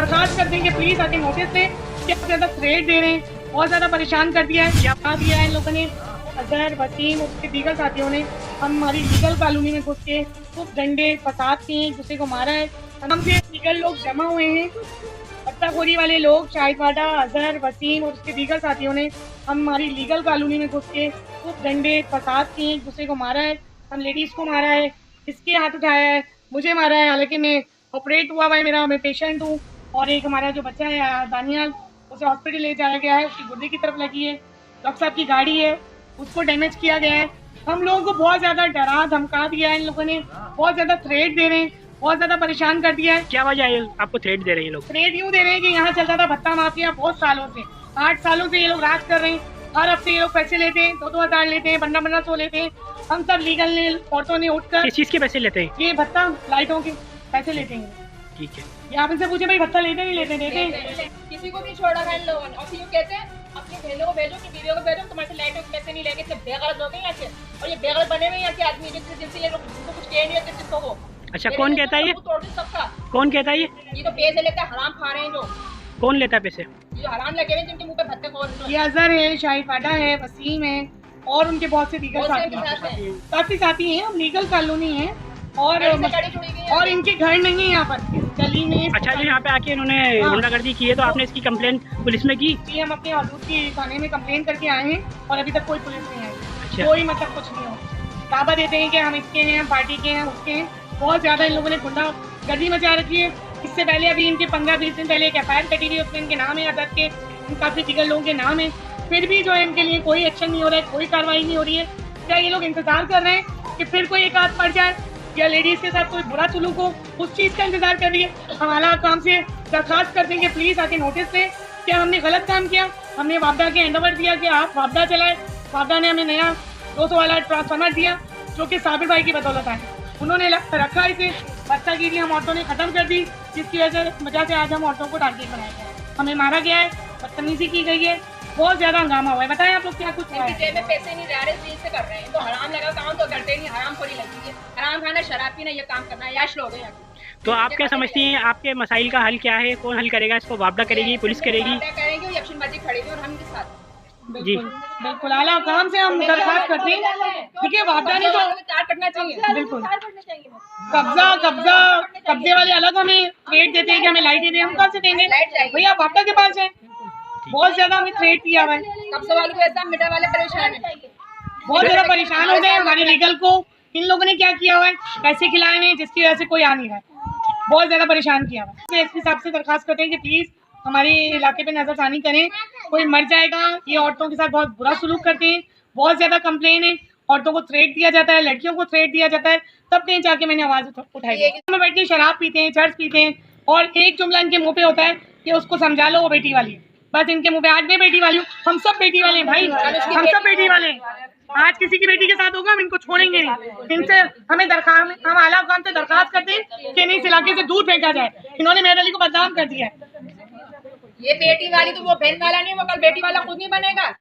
दरखास्त कर देंगे प्लीज आके नोटिस से कि आप ज्यादा थ्रेट दे रहे हैं, बहुत ज्यादा परेशान कर दिया है। क्या दिया है इन लोगों ने, अजहर वसीम और उसके दीगर साथियों ने हमारी लीगल कॉलोनी में घुस के खूब डंडे फसाद किए, एक दूसरे को मारा है। हम से लीगल लोग जमा हुए हैं, पत्ताखोरी वाले लोग शाहिदवाडा, अजहर वसीम और उसके दीगर साथियों ने हमारी लीगल कॉलोनी में घुस के खूब डंडे फसाद किए, एक दूसरे को मारा है। हम लेडीज को मारा है, इसके हाथ उठाया है, मुझे मारा है, हालांकि मैं ऑपरेट हुआ है, मेरा मैं पेशेंट हूँ। और एक हमारा जो बच्चा है दानियाल, उसे हॉस्पिटल ले जाया गया है, उसकी गुर्दे की तरफ लगी है। डॉक्टर साहब की गाड़ी है, उसको डैमेज किया गया है। हम लोगों को बहुत ज्यादा डरा धमका दिया है इन लोगों ने, बहुत ज्यादा थ्रेट दे रहे हैं, बहुत ज्यादा परेशान कर दिया है। क्या वजह है आपको थ्रेट दे रहे हैं लोग? थ्रेट यूँ दे रहे हैं कि यहाँ चलता था भत्ता माफिया बहुत सालों से, 8 सालों से ये लोग राज कर रहे हैं। हर हफ्ते ये लोग पैसे लेते हैं, 2-2 हज़ार लेते हैं, 1500 लेते हैं। हम सब लीगल ने औरतों ने उठकर किस चीज़ के पैसे लेते हैं? ये भत्ता लाइटों के पैसे लेते हैं। ठीक है, ये आप इनसे पूछे भाई भत्ता लेते नहीं लेते? देते हैं। किसी को भी छोड़ा है इन लोगों ने, और फिर यूँ कहते हैं अपनी बहनों को भेजो कि बीवियों को भेजो, तुम्हारे से लाइटों के पैसे नहीं लेंगे। इतने बेगलत हो गए यहाँ के, और ये बेगलत बने हुए यहाँ के आदमी जिनसे ये लोग जिनको कुछ कह नहीं होते जिसको वो। अच्छा कौन कहता है ये? तोड़ दे सबका। कौन कहता है ये? ये तो पैसे लेते हैं, हराम खा रहे हैं जो, कौन लेता है पैसे? ये जो हराम लगे हुए हैं जिनके मुंह पे भत्ते खोल रहे हैं। ये अजहर है, शाहिदवाडा है, वसीम है और उनके बहुत से दीगर बहुत से साथी इनके साथ हैं। हैं। काफी साथी हैं, हम लीगल कॉलोनी है और गाड़ी से गाड़ी जुड़ी हुई है। और इनके घर नहीं है यहाँ पर इस गली में। अच्छा जो यहाँ पे आके इन्होंने हाँ। गुंडागर्दी की है तो आपने इसकी कंप्लेंट पुलिस में की? जी, हम अपने हदूद की थाने में कंप्लेन करके आए हैं और अभी तक कोई पुलिस नहीं आई। अच्छा। कोई मतलब कुछ नहीं हो, दावा देते हैं कि हम इसके हैं, हम पार्टी के हैं, उसके हैं। बहुत ज्यादा इन लोगों ने गुंडागर्दी मचा रखी है। इससे पहले अभी इनके 15-20 दिन पहले एक FIR कटी हुई, उसमें इनके नाम है, अदर के काफी दीगर लोगों के नाम है। फिर भी जो है इनके लिए कोई एक्शन नहीं हो रहा है, कोई कार्रवाई नहीं हो रही है। क्या ये लोग इंतजार कर रहे हैं कि फिर कोई एक हाथ पड़ जाए या लेडीज के साथ कोई बुरा सलूक हो, उस चीज का इंतजार कर रही है? हम आला काम से दरखास्त कर देंगे प्लीज आके नोटिस से क्या हमने गलत काम किया। हमने वापडा के हैंडओवर दिया कि आप वापडा चलाए, वापडा ने हमें नया 200 वाला ट्रांसफार्मर दिया जो कि साबिर भाई की बदौलत है। उन्होंने रखा इसे, बच्चा गिरी हम औरतों ने खत्म कर दी, जिसकी वजह से आज हम औरतों को टारगेट बनाया गया है, हमें मारा गया है, बदतमीजी की गई है, बहुत ज्यादा हंगामा हुआ है। बताएं आप लोग क्या कुछ हुआ इनकी है? जेब में पैसे नहीं जा रहे, इस चीज से कर रहे हैं। तो हराम लगा काम तो करते नहीं, हराम खोरी लगती है। हराम खाना, शराब पीना, ये काम करना, याश लोग हैं यहाँ के। तो आप क्या समझती हैं आपके मसाइल का हल क्या है? कौन हल करेगा इसको? वापडा करेगी, पुलिस करेगी? वापडा करेंगे और यक्षिणबाजी खड़ेगी और हम के साथ। बिल्कुल बिल्कुल, आला काम से हम दरखास्त करते हैं। देखिए वापडा ने तो तार कटना चाहिए, बिल्कुल तार कटना चाहिए। कब्जे वाले अलग हमें थ्रेट देते हैं कि हमें लाइट दे, हम कहाँ से देंगे भैया? आप वापडा के पास है, बहुत ज्यादा हमें थ्रेट किया हुआ है। कब सवाल को ऐसा मिटा वाले परेशान है, बहुत ज्यादा परेशान हो गए हमारे लीगल को। इन लोगों ने क्या किया हुआ है, पैसे खिलाए हैं जिसकी वजह से कोई आ नहीं रहा है, बहुत ज्यादा परेशान किया हुआ है। एसपी साहब से दरखास्त करते हैं कि प्लीज हमारे इलाके पे नजरसानी करें, कोई मर जाएगा। ये औरतों के साथ बहुत बुरा सलूक करते हैं, बहुत ज्यादा कंप्लेन है, औरतों को थ्रेट दिया जाता है, लड़कियों को थ्रेट दिया जाता है। तब कहीं जाके मैंने आवाज उठाई। में बैठ के शराब पीते हैं, चर्च पीते हैं और एक जुमला इनके मुंह पे होता है कि उसको समझा लो वो बेटी वाली है। बस इनके मुंह पे, आज मैं बेटी वाली हूँ, हम सब बेटी वाले हैं भाई, हम सब बेटी वाले हैं। आज किसी की बेटी के साथ होगा हम इनको छोड़ेंगे नहीं। इनसे हमें दरखास्त, हम आला काम से दरखास्त करते हैं कि नहीं इस इलाके से दूर फेंका जाए। इन्होंने मेहर अली को बदनाम कर दिया है। ये बेटी वाली तो वो बहन वाला नहीं, वो कल बेटी वाला खुद नहीं बनेगा।